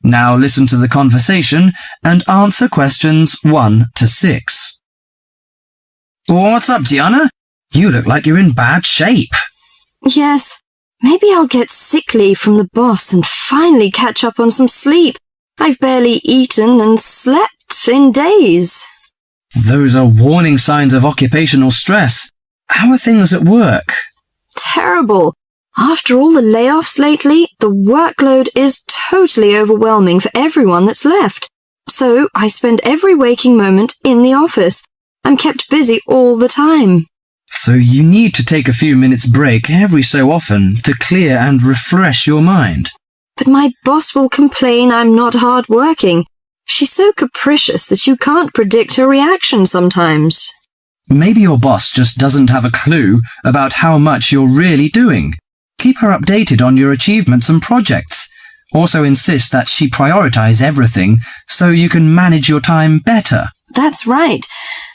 Now listen to the conversation and answer questions 1 to 6. What's up, Diana? You look like you're in bad shape. Yes, maybe I'll get sick leave from the boss and finally catch up on some sleep. I've barely eaten and slept in days. Those are warning signs of occupational stress. How are things at work? Terrible. After all the layoffs lately, the workload is totally overwhelming for everyone that's left. So I spend every waking moment in the office. I'm kept busy all the time. So you need to take a few minutes break every so often to clear and refresh your mind. But my boss will complain I'm not hard-working. She's so capricious that you can't predict her reaction sometimes. Maybe your boss just doesn't have a clue about how much you're really doing. Keep her updated on your achievements and projects. Also insist that she prioritize everything so you can manage your time better. That's right.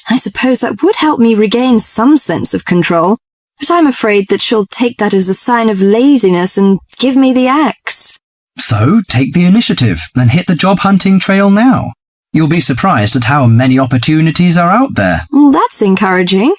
I suppose that would help me regain some sense of control, but I'm afraid that she'll take that as a sign of laziness and give me the axe. So take the initiative and hit the job hunting trail now. You'll be surprised at how many opportunities are out there. That's encouraging.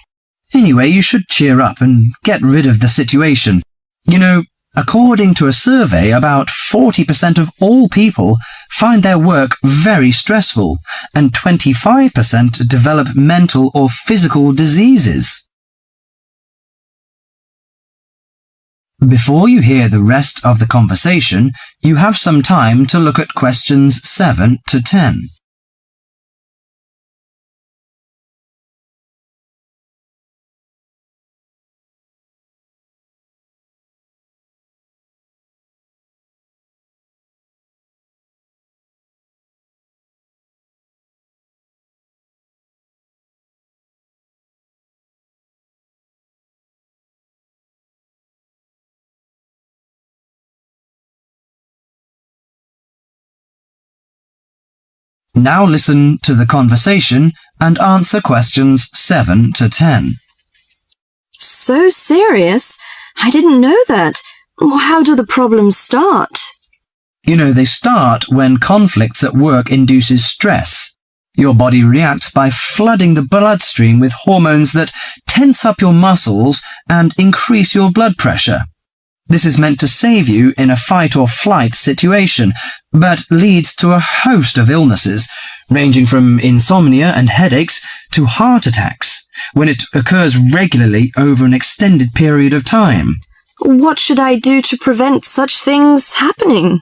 Anyway, you should cheer up and get rid of the situation. You know, according to a survey, about 40% of all people find their work very stressful, and 25% develop mental or physical diseases. Before you hear the rest of the conversation, you have some time to look at questions 7 to 10. Now listen to the conversation and answer questions 7 to 10. So serious? I didn't know that. How do the problems start? You know, they start when conflicts at work induces stress. Your body reacts by flooding the bloodstream with hormones that tense up your muscles and increase your blood pressure. This is meant to save you in a fight-or-flight situation, but leads to a host of illnesses, ranging from insomnia and headaches to heart attacks, when it occurs regularly over an extended period of time. What should I do to prevent such things happening?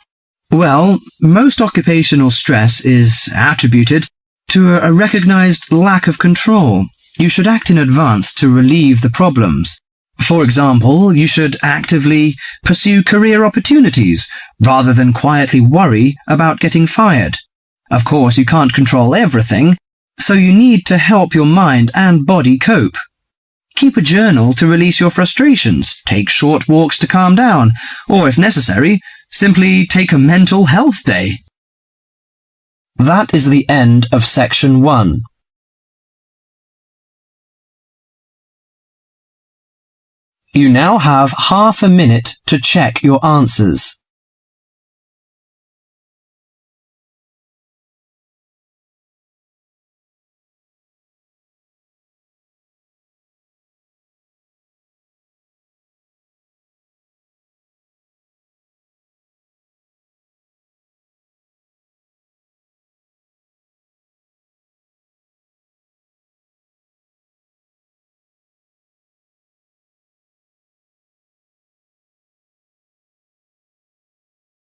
Well, most occupational stress is attributed to a recognized lack of control. You should act in advance to relieve the problems. For example, you should actively pursue career opportunities rather than quietly worry about getting fired. Of course, you can't control everything, so you need to help your mind and body cope. Keep a journal to release your frustrations, take short walks to calm down, or if necessary, simply take a mental health day. That is the end of section 1. You now have half a minute to check your answers.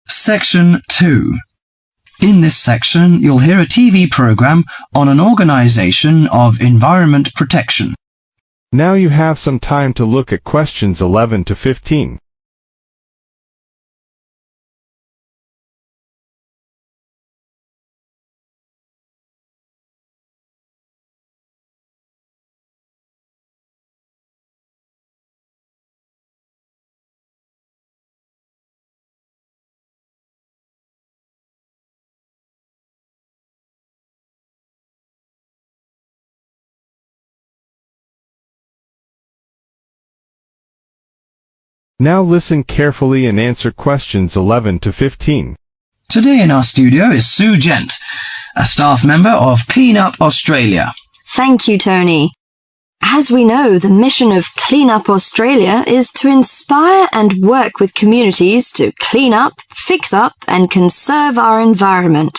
Section 2. In this section, you'll hear a TV program on an organization of environment protection. Now you have some time to look at questions 11 to 15. Now listen carefully and answer questions 11 to 15. Today in our studio is Sue Gent, a staff member of Clean Up Australia. Thank you, Tony. As we know, the mission of Clean Up Australia is to inspire and work with communities to clean up, fix up, and conserve our environment.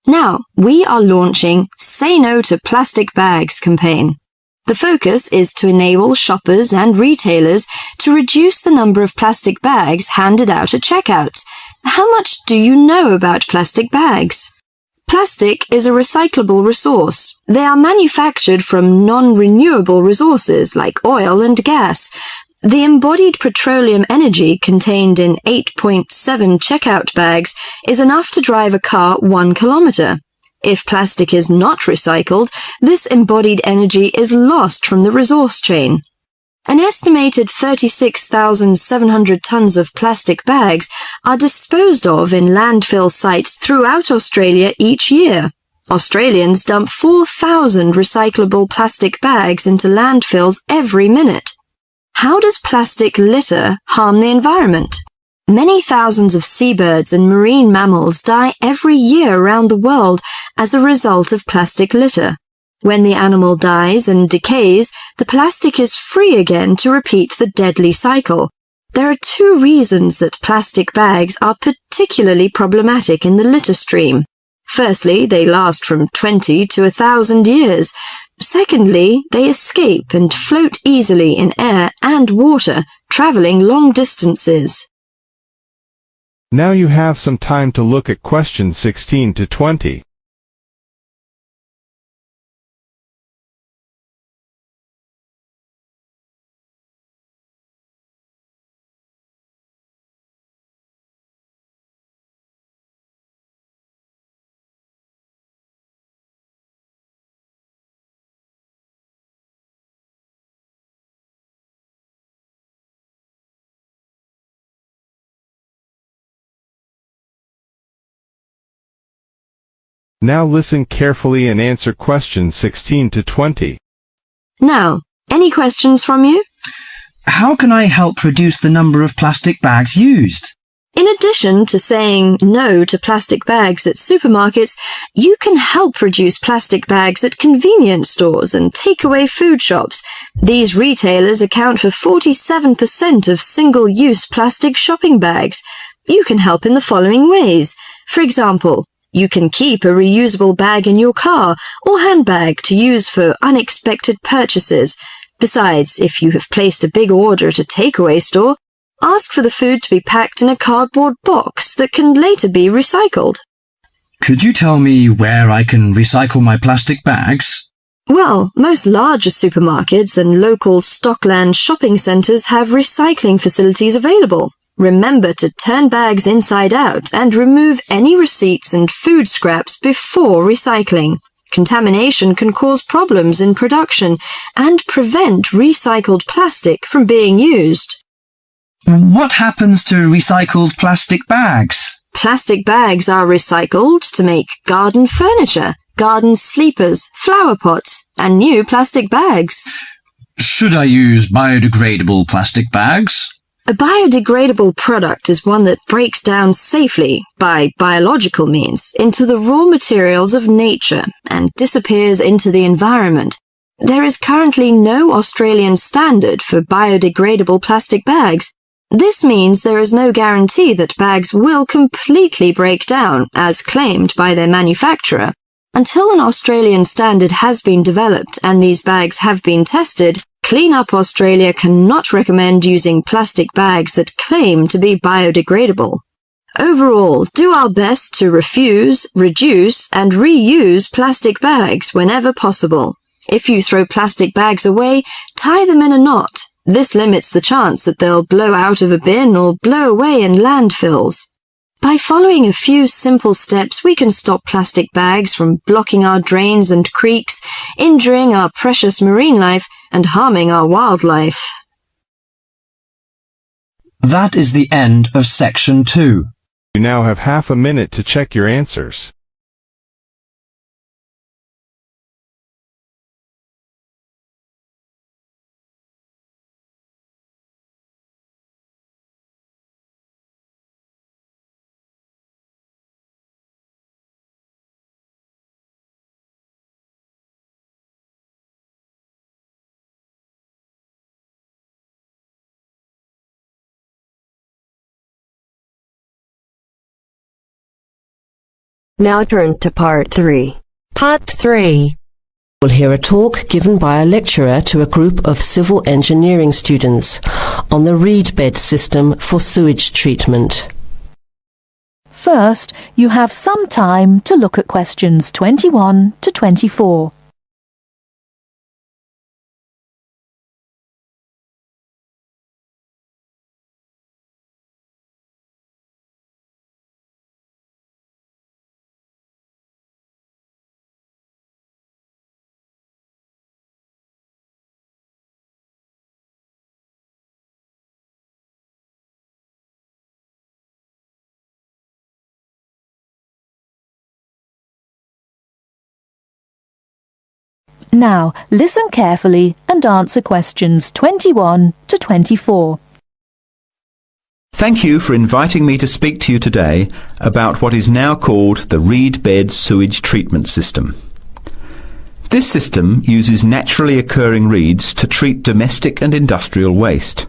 Now, we are launching Say No to Plastic Bags campaign. The focus is to enable shoppers and retailers to reduce the number of plastic bags handed out at checkouts. How much do you know about plastic bags? Plastic is a recyclable resource. They are manufactured from non-renewable resources like oil and gas. The embodied petroleum energy contained in 8.7 checkout bags is enough to drive a car 1 kilometre. If plastic is not recycled, this embodied energy is lost from the resource chain. An estimated 36,700 tonnes of plastic bags are disposed of in landfill sites throughout Australia each year. Australians dump 4,000 recyclable plastic bags into landfills every minute. How does plastic litter harm the environment? Many thousands of seabirds and marine mammals die every year around the world as a result of plastic litter. When the animal dies and decays, the plastic is free again to repeat the deadly cycle. There are 2 reasons that plastic bags are particularly problematic in the litter stream. Firstly, they last from 20 to 1,000 years. Secondly, they escape and float easily in air and water, travelling long distances. Now you have some time to look at questions 16 to 20. Now listen carefully and answer questions 16 to 20. Now, any questions from you? How can I help reduce the number of plastic bags used? In addition to saying no to plastic bags at supermarkets, you can help reduce plastic bags at convenience stores and takeaway food shops. These retailers account for 47% of single-use plastic shopping bags. You can help in the following ways. For example, you can keep a reusable bag in your car or handbag to use for unexpected purchases. Besides, if you have placed a big order at a takeaway store, ask for the food to be packed in a cardboard box that can later be recycled. Could you tell me where I can recycle my plastic bags? Well, most larger supermarkets and local Stockland shopping centres have recycling facilities available. Remember to turn bags inside out and remove any receipts and food scraps before recycling. Contamination can cause problems in production and prevent recycled plastic from being used. What happens to recycled plastic bags? Plastic bags are recycled to make garden furniture, garden sleepers, flower pots, and new plastic bags. Should I use biodegradable plastic bags? A biodegradable product is one that breaks down safely, by biological means, into the raw materials of nature and disappears into the environment. There is currently no Australian standard for biodegradable plastic bags. This means there is no guarantee that bags will completely break down, as claimed by their manufacturer. Until an Australian standard has been developed and these bags have been tested, Clean Up Australia cannot recommend using plastic bags that claim to be biodegradable. Overall, do our best to refuse, reduce, and reuse plastic bags whenever possible. If you throw plastic bags away, tie them in a knot. This limits the chance that they'll blow out of a bin or blow away in landfills. By following a few simple steps, we can stop plastic bags from blocking our drains and creeks, injuring our precious marine life, and harming our wildlife. That is the end of section 2. You now have half a minute to check your answers. Now turns to Part 3. Part 3. We'll hear a talk given by a lecturer to a group of civil engineering students on the reed bed system for sewage treatment. First, you have some time to look at questions 21 to 24. Now, listen carefully and answer questions 21 to 24. Thank you for inviting me to speak to you today about what is now called the reed bed sewage treatment system. This system uses naturally occurring reeds to treat domestic and industrial waste.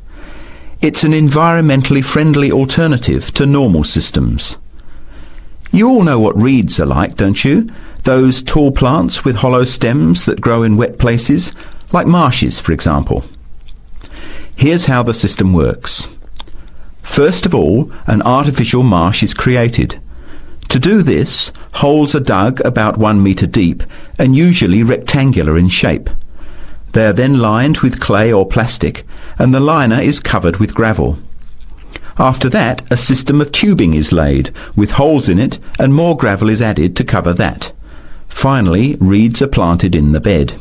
It's an environmentally friendly alternative to normal systems. You all know what reeds are like, don't you? Those tall plants with hollow stems that grow in wet places, like marshes, for example. Here's how the system works. First of all, an artificial marsh is created. To do this, holes are dug about 1 metre deep and usually rectangular in shape. They are then lined with clay or plastic, and the liner is covered with gravel. After that, a system of tubing is laid, with holes in it, and more gravel is added to cover that. Finally, reeds are planted in the bed.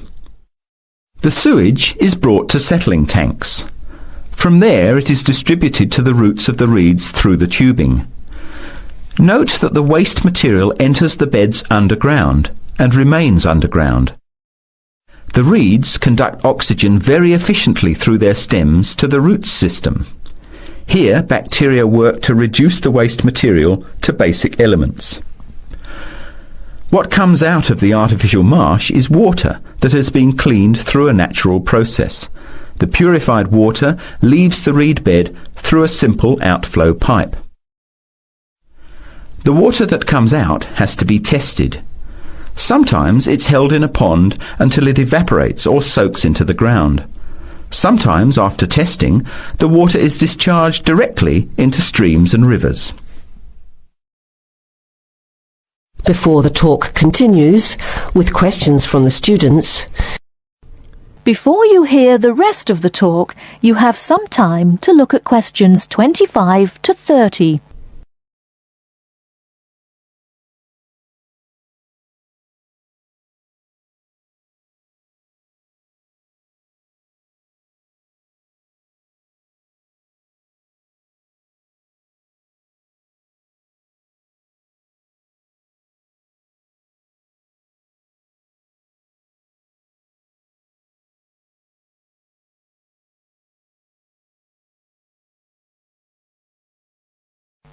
The sewage is brought to settling tanks. From there, it is distributed to the roots of the reeds through the tubing. Note that the waste material enters the beds underground and remains underground. The reeds conduct oxygen very efficiently through their stems to the roots system. Here, bacteria work to reduce the waste material to basic elements. What comes out of the artificial marsh is water that has been cleaned through a natural process. The purified water leaves the reed bed through a simple outflow pipe. The water that comes out has to be tested. Sometimes it's held in a pond until it evaporates or soaks into the ground. Sometimes, after testing, the water is discharged directly into streams and rivers. Before the talk continues, with questions from the students, Before you hear the rest of the talk, you have some time to look at questions 25 to 30.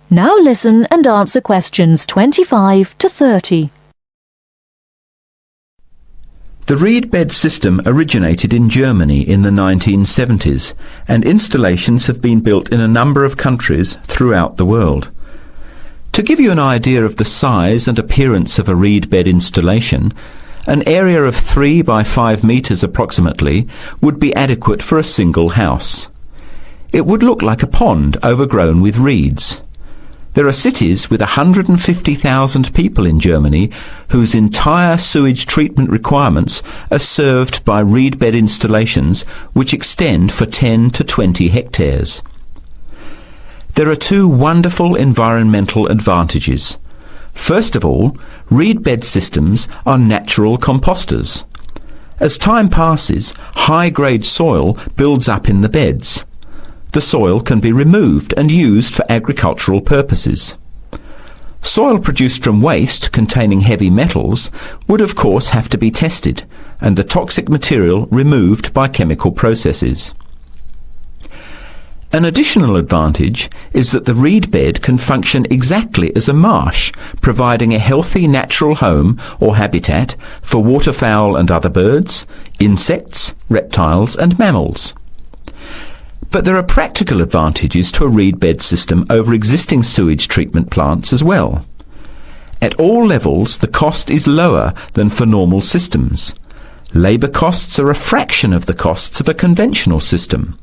Now listen and answer questions 25 to 30. The reed bed system originated in Germany in the 1970s, and installations have been built in a number of countries throughout the world. To give you an idea of the size and appearance of a reed bed installation, an area of 3 by 5 metres approximately would be adequate for a single house. It would look like a pond overgrown with reeds. There are cities with 150,000 people in Germany whose entire sewage treatment requirements are served by reed bed installations which extend for 10 to 20 hectares. There are two wonderful environmental advantages. First of all, reed bed systems are natural composters. As time passes, high-grade soil builds up in the beds. The soil can be removed and used for agricultural purposes. Soil produced from waste containing heavy metals would of course have to be tested and the toxic material removed by chemical processes. An additional advantage is that the reed bed can function exactly as a marsh, providing a healthy natural home or habitat for waterfowl and other birds, insects, reptiles and mammals. But there are practical advantages to a reed bed system over existing sewage treatment plants as well. At all levels, the cost is lower than for normal systems. Labour costs are a fraction of the costs of a conventional system.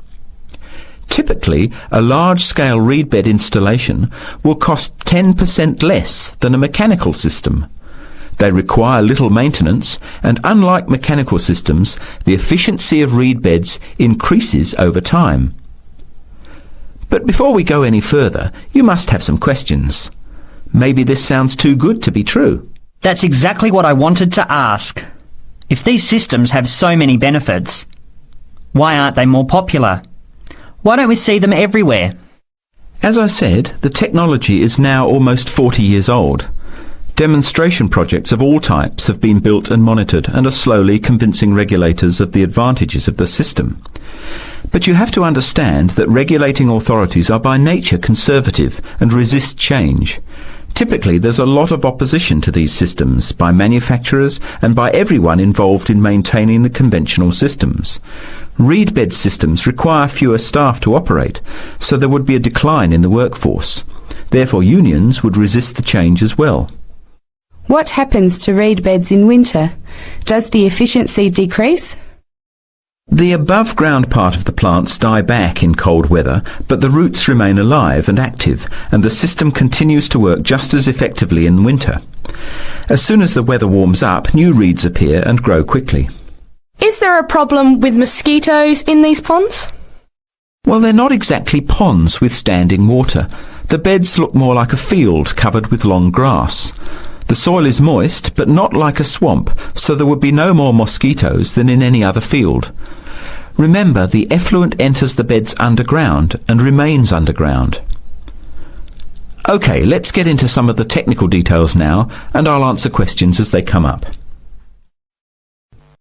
Typically, a large-scale reed bed installation will cost 10% less than a mechanical system. They require little maintenance, and unlike mechanical systems, the efficiency of reed beds increases over time. But before we go any further, you must have some questions. Maybe this sounds too good to be true. That's exactly what I wanted to ask. If these systems have so many benefits, why aren't they more popular? Why don't we see them everywhere? As I said, the technology is now almost 40 years old. Demonstration projects of all types have been built and monitored and are slowly convincing regulators of the advantages of the system. But you have to understand that regulating authorities are by nature conservative and resist change. Typically, there's a lot of opposition to these systems by manufacturers and by everyone involved in maintaining the conventional systems. Reed bed systems require fewer staff to operate, so there would be a decline in the workforce. Therefore, unions would resist the change as well. What happens to reed beds in winter? Does the efficiency decrease? The above-ground part of the plants die back in cold weather, but the roots remain alive and active, and the system continues to work just as effectively in winter. As soon as the weather warms up, new reeds appear and grow quickly. Is there a problem with mosquitoes in these ponds? Well, they're not exactly ponds with standing water. The beds look more like a field covered with long grass. The soil is moist, but not like a swamp, so there would be no more mosquitoes than in any other field. Remember, the effluent enters the beds underground and remains underground. OK, let's get into some of the technical details now, and I'll answer questions as they come up.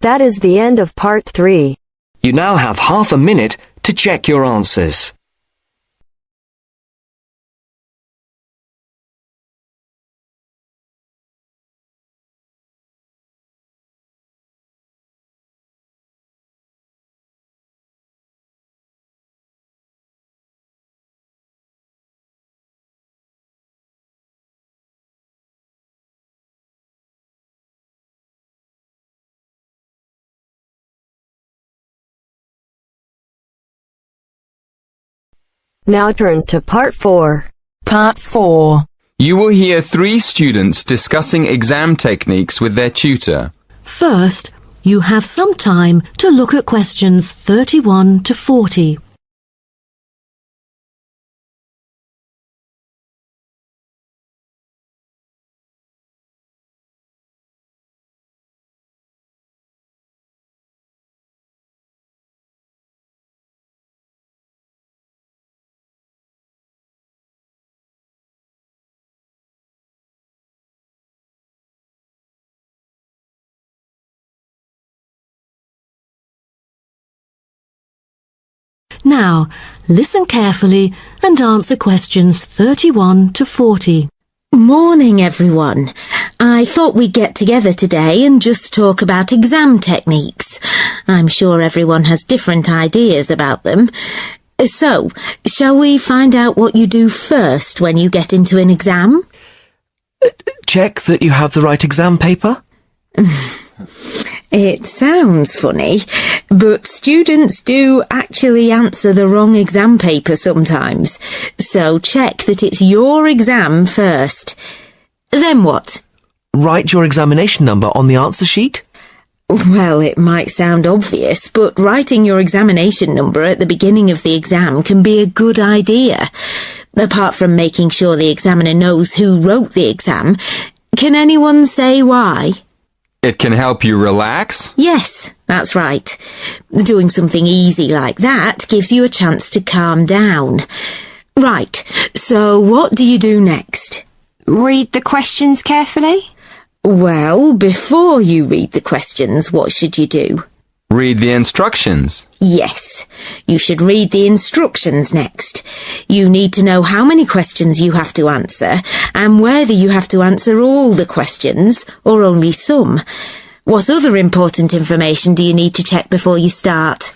That is the end of part 3. You now have half a minute to check your answers. Now turns to part 4. Part 4. You will hear 3 students discussing exam techniques with their tutor. First, you have some time to look at questions 31 to 40. Now, listen carefully and answer questions 31 to 40. Morning, everyone. I thought we'd get together today and just talk about exam techniques. I'm sure everyone has different ideas about them. So, shall we find out what you do first when you get into an exam? Check that you have the right exam paper? It sounds funny, but students do actually answer the wrong exam paper sometimes. So check that it's your exam first. Then what? Write your examination number on the answer sheet? Well, it might sound obvious, but writing your examination number at the beginning of the exam can be a good idea. Apart from making sure the examiner knows who wrote the exam, can anyone say why? It can help you relax? Yes, that's right. Doing something easy like that gives you a chance to calm down. Right, so what do you do next? Read the questions carefully. Well, before you read the questions, what should you do? Read the instructions. Yes, you should read the instructions next. You need to know how many questions you have to answer and whether you have to answer all the questions or only some. What other important information do you need to check before you start?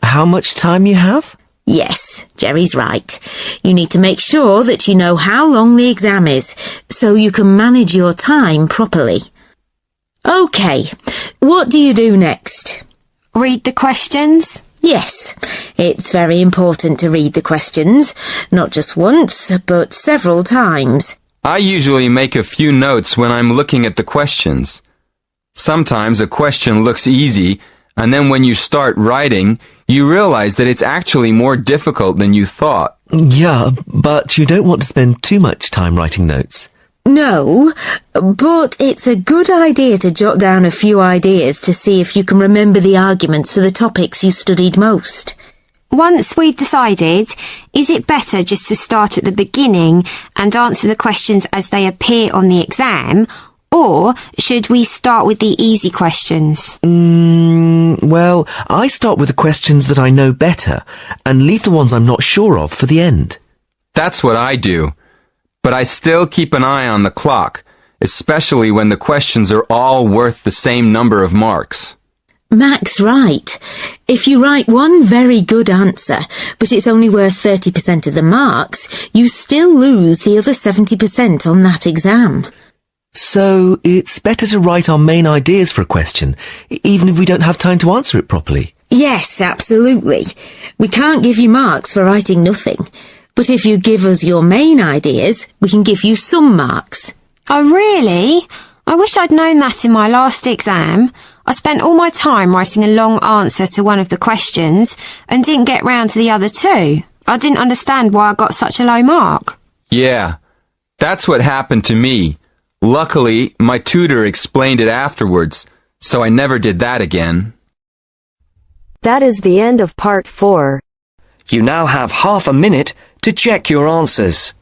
How much time you have? Yes, Jerry's right. You need to make sure that you know how long the exam is, so you can manage your time properly. OK, what do you do next? Read the questions? Yes, it's very important to read the questions, not just once, but several times. I usually make a few notes when I'm looking at the questions. Sometimes a question looks easy, and then when you start writing, you realize that it's actually more difficult than you thought. Yeah, but you don't want to spend too much time writing notes. No, but it's a good idea to jot down a few ideas to see if you can remember the arguments for the topics you studied most. Once we've decided, is it better just to start at the beginning and answer the questions as they appear on the exam, or should we start with the easy questions? Well, I start with the questions that I know better and leave the ones I'm not sure of for the end. That's what I do. But I still keep an eye on the clock, especially when the questions are all worth the same number of marks. Mac's right. If you write one very good answer, but it's only worth 30% of the marks, you still lose the other 70% on that exam. So it's better to write our main ideas for a question, even if we don't have time to answer it properly. Yes, absolutely. We can't give you marks for writing nothing. But if you give us your main ideas, we can give you some marks. Oh, really? I wish I'd known that in my last exam. I spent all my time writing a long answer to one of the questions and didn't get round to the other two. I didn't understand why I got such a low mark. Yeah, that's what happened to me. Luckily, my tutor explained it afterwards, so I never did that again. That is the end of part 4. You now have half a minute to check your answers.